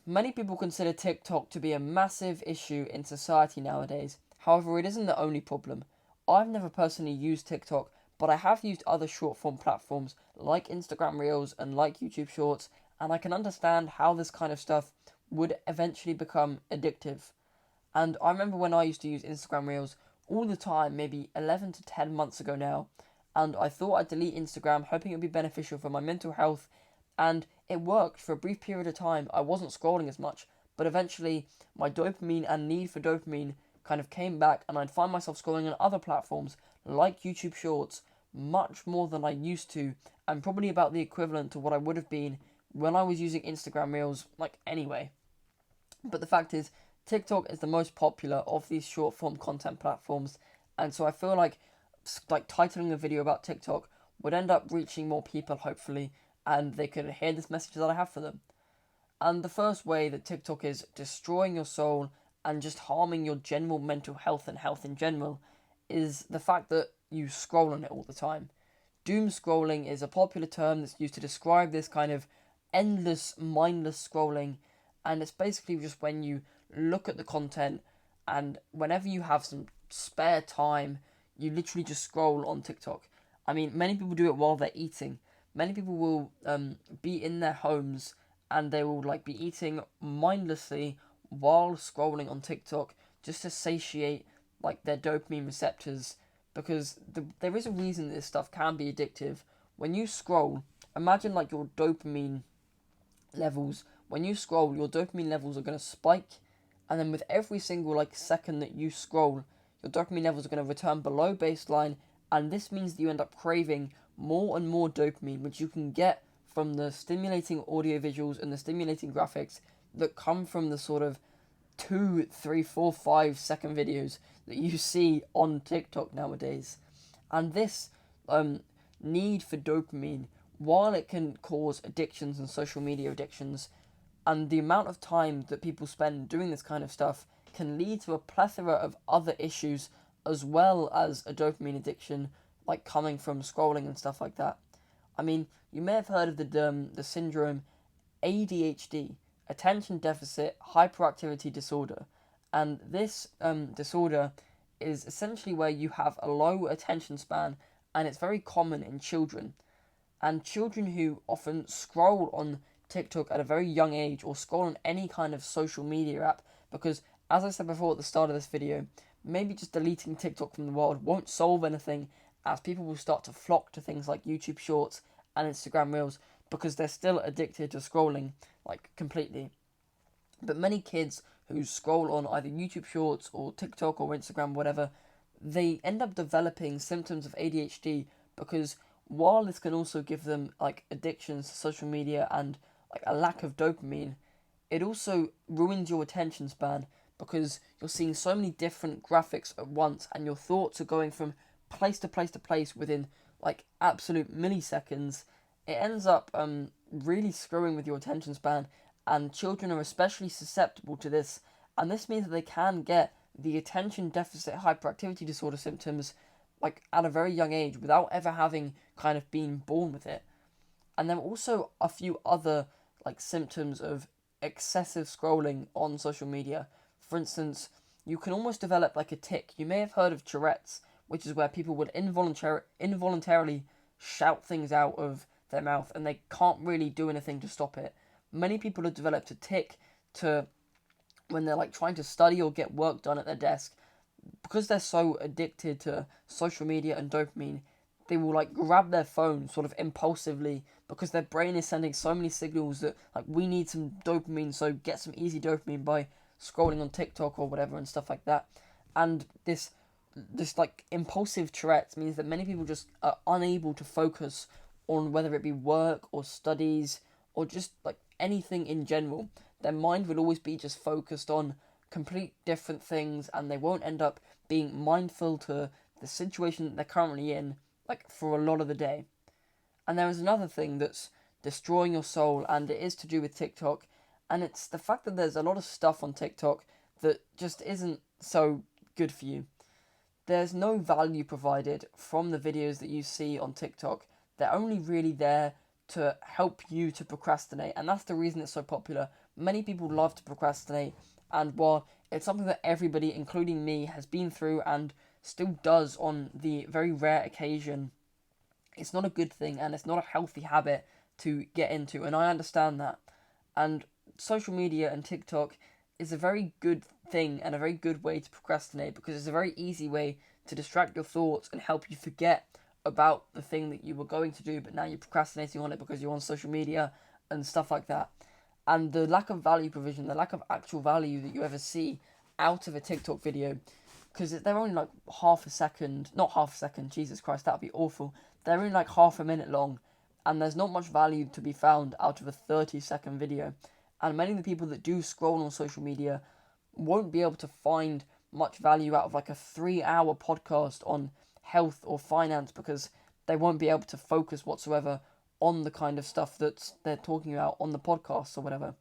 Many people consider TikTok to be a massive issue in society nowadays. However, it isn't the only problem. I've never personally used TikTok, but I have used other short form platforms like Instagram Reels and like YouTube Shorts, and I can understand how this kind of stuff would eventually become addictive. And I remember when I used to use Instagram Reels all the time, maybe 11 to 10 months ago now, and I thought I'd delete Instagram, hoping it would be beneficial for my mental health, and it worked for a brief period of time. I wasn't scrolling as much, but eventually my dopamine and need for dopamine kind of came back, and I'd find myself scrolling on other platforms like YouTube Shorts much more than I used to, and probably about the equivalent to what I would have been when I was using Instagram Reels, like anyway. But the fact is, TikTok is the most popular of these short form content platforms, and so I feel like titling a video about TikTok would end up reaching more people hopefully, and they could hear this message that I have for them. And the first way that TikTok is destroying your soul and just harming your general mental health and health in general is the fact that you scroll on it all the time. Doom scrolling is a popular term that's used to describe this kind of endless, mindless scrolling, and it's basically just when you look at the content and whenever you have some spare time, you literally just scroll on TikTok. I mean, many people do it while they're eating. Many people will be in their homes and they will like be eating mindlessly while scrolling on TikTok just to satiate like their dopamine receptors because there is a reason this stuff can be addictive. When you scroll, imagine like your dopamine levels. When you scroll, your dopamine levels are going to spike, and then with every single like second that you scroll, your dopamine levels are going to return below baseline, and this means that you end up craving more and more dopamine, which you can get from the stimulating audio visuals and the stimulating graphics that come from the sort of 2, 3, 4, 5 second videos that you see on TikTok nowadays. And this need for dopamine, while it can cause addictions and social media addictions, and the amount of time that people spend doing this kind of stuff can lead to a plethora of other issues as well as a dopamine addiction, like coming from scrolling and stuff like that. I mean, you may have heard of the syndrome ADHD, attention deficit hyperactivity disorder, and this disorder is essentially where you have a low attention span, and it's very common in children. And children who often scroll on TikTok at a very young age or scroll on any kind of social media app because, as I said before at the start of this video, maybe just deleting TikTok from the world won't solve anything as people will start to flock to things like YouTube Shorts and Instagram Reels because they're still addicted to scrolling like completely. But many kids who scroll on either YouTube Shorts or TikTok or Instagram, whatever, they end up developing symptoms of ADHD because while this can also give them like addictions to social media and like a lack of dopamine, it also ruins your attention span because you're seeing so many different graphics at once and your thoughts are going from place to place to place within like absolute milliseconds. It ends up really screwing with your attention span, and children are especially susceptible to this, and this means that they can get the attention deficit hyperactivity disorder symptoms like at a very young age without ever having kind of been born with it. And there are also a few other like symptoms of excessive scrolling on social media. For instance, you can almost develop like a tic. You may have heard of Tourette's, which is where people would involuntarily shout things out of their mouth and they can't really do anything to stop it. Many people have developed a tic to when they're like trying to study or get work done at their desk, because they're so addicted to social media and dopamine, they will like grab their phone sort of impulsively because their brain is sending so many signals that like we need some dopamine, so get some easy dopamine by scrolling on TikTok or whatever and stuff like that. And this like impulsive Tourette's means that many people just are unable to focus on whether it be work or studies or just like anything in general. Their mind will always be just focused on complete different things and they won't end up being mindful to the situation that they're currently in, like for a lot of the day. And there is another thing that's destroying your soul, and it is to do with TikTok, and it's the fact that there's a lot of stuff on TikTok that just isn't so good for you. There's no value provided from the videos that you see on TikTok. They're only really there to help you to procrastinate, and that's the reason it's so popular. many people love to procrastinate, and while it's something that everybody, including me, has been through and still does on the very rare occasion, it's not a good thing and it's not a healthy habit to get into, and I understand that. And social media and TikTok is a very good thing and a very good way to procrastinate, because it's a very easy way to distract your thoughts and help you forget about the thing that you were going to do, but now you're procrastinating on it because you're on social media and stuff like that. And the lack of value provision, the lack of actual value that you ever see out of a TikTok video, because they're only like half a second, not half a second, Jesus Christ, that would be awful. They're only like half a minute long, and there's not much value to be found out of a 30-second video. And many of the people that do scroll on social media won't be able to find much value out of like a 3-hour podcast on health or finance, because they won't be able to focus whatsoever on the kind of stuff that they're talking about on the podcast or whatever.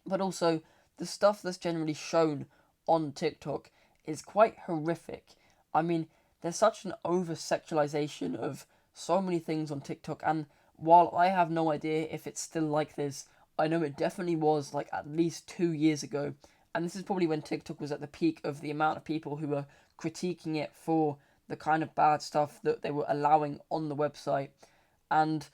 But also, the stuff that's generally shown on TikTok is quite horrific. I mean, there's such an over-sexualization of so many things on TikTok, and while I have no idea if it's still like this, I know it definitely was like at least 2 years ago, and this is probably when TikTok was at the peak of the amount of people who were critiquing it for the kind of bad stuff that they were allowing on the website. And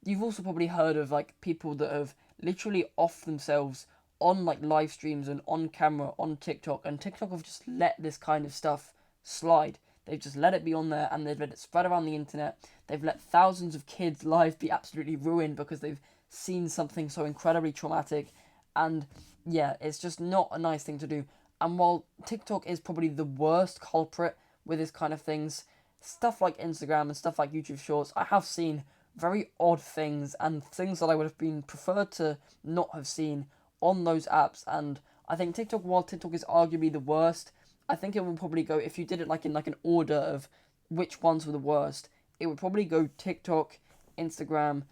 you've also probably heard of like people that have literally off themselves on like live streams and on camera on TikTok, and TikTok have just let this kind of stuff slide. They've just let it be on there, and they've let it spread around the internet. They've let thousands of kids' lives be absolutely ruined because they've seen something so incredibly traumatic. And yeah, it's just not a nice thing to do. And while TikTok is probably the worst culprit with this kind of things, stuff like Instagram and stuff like YouTube Shorts, I have seen very odd things and things that I would have been preferred to not have seen on those apps. And I think TikTok, while TikTok is arguably the worst, I think it will probably go, if you did it like in like an order of which ones were the worst, it would probably go TikTok, Instagram,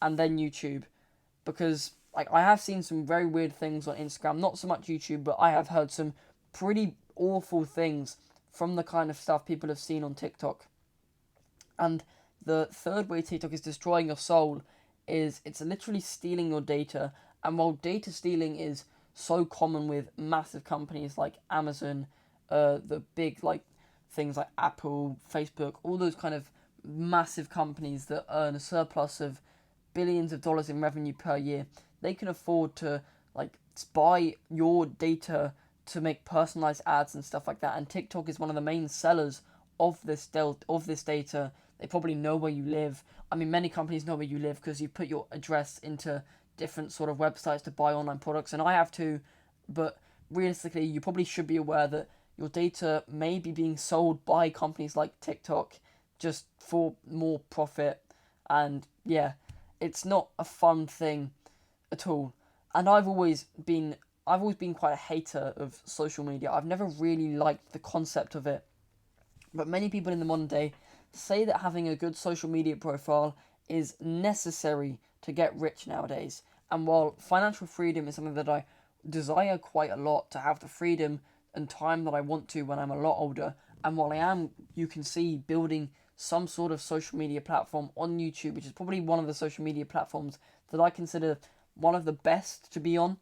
and then YouTube, because like I have seen some very weird things on Instagram, not so much YouTube, but I have heard some pretty awful things from the kind of stuff people have seen on TikTok. And the third way TikTok is destroying your soul is it's literally stealing your data. And while data stealing is so common with massive companies like Amazon, the big like things like Apple, Facebook, all those kind of massive companies that earn a surplus of billions of dollars in revenue per year, they can afford to like buy your data to make personalized ads and stuff like that. And TikTok is one of the main sellers of this data. They probably know where you live. I mean, many companies know where you live because you put your address into different sort of websites to buy online products, and I have too. But realistically, you probably should be aware that your data may be being sold by companies like TikTok just for more profit. And yeah, it's not a fun thing at all. And I've always been quite a hater of social media. I've never really liked the concept of it. But many people in the modern day say that having a good social media profile is necessary to get rich nowadays. And while financial freedom is something that I desire quite a lot, to have the freedom and time that I want to when I'm a lot older, and while I am, you can see, building some sort of social media platform on YouTube, which is probably one of the social media platforms that I consider one of the best to be on.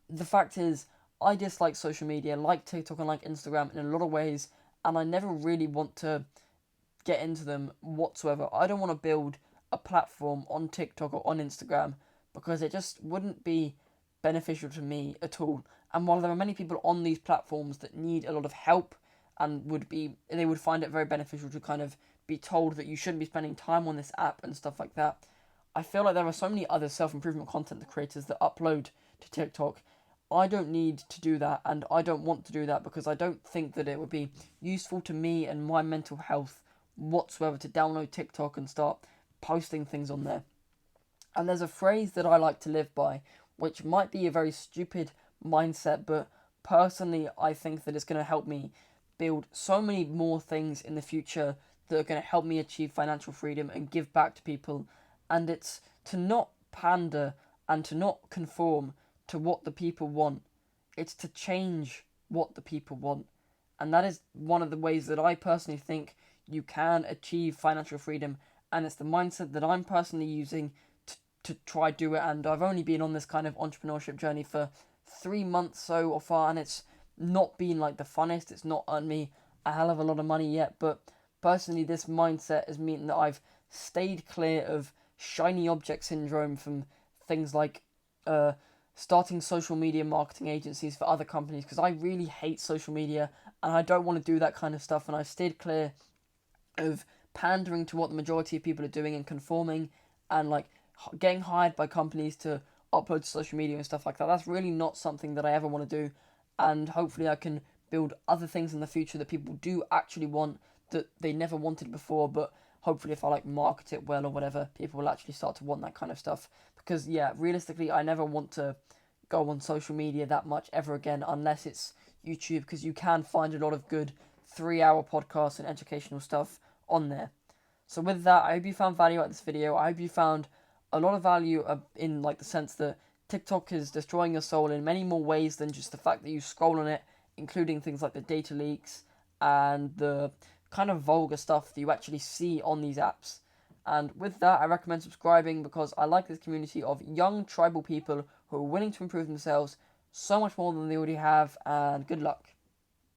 The fact is, I dislike social media, like TikTok and like Instagram in a lot of ways, and I never really want to get into them whatsoever. I don't want to build a platform on TikTok or on Instagram because it just wouldn't be beneficial to me at all. And while there are many people on these platforms that need a lot of help and they would find it very beneficial to kind of be told that you shouldn't be spending time on this app and stuff like that, I feel like there are so many other self-improvement content creators that upload to TikTok. I don't need to do that, and I don't want to do that because I don't think that it would be useful to me and my mental health whatsoever to download TikTok and start posting things on there. And there's a phrase that I like to live by, which might be a very stupid mindset, but personally I think that it's going to help me build so many more things in the future that are going to help me achieve financial freedom and give back to people. And it's to not pander and to not conform to what the people want. It's to change what the people want. And that is one of the ways that I personally think you can achieve financial freedom. And it's the mindset that I'm personally using to try do it, and I've only been on this kind of entrepreneurship journey for 3 months so far, and it's not been like the funnest. It's not earned me a hell of a lot of money yet, but personally, this mindset has meant that I've stayed clear of shiny object syndrome from things like uh, starting social media marketing agencies for other companies, because I really hate social media and I don't want to do that kind of stuff. And I've stayed clear of pandering to what the majority of people are doing and conforming and like getting hired by companies to upload to social media and stuff like that. That's really not something that I ever want to do. And hopefully, I can build other things in the future that people do actually want that they never wanted before. But hopefully, if I like market it well or whatever, people will actually start to want that kind of stuff. Because yeah, realistically, I never want to go on social media that much ever again unless it's YouTube, because you can find a lot of good 3 hour podcasts and educational stuff on there. So with that, I hope you found value out of this video. I hope you found a lot of value in like the sense that TikTok is destroying your soul in many more ways than just the fact that you scroll on it, including things like the data leaks and the kind of vulgar stuff that you actually see on these apps. And with that, I recommend subscribing because I like this community of young tribal people who are willing to improve themselves so much more than they already have, and good luck.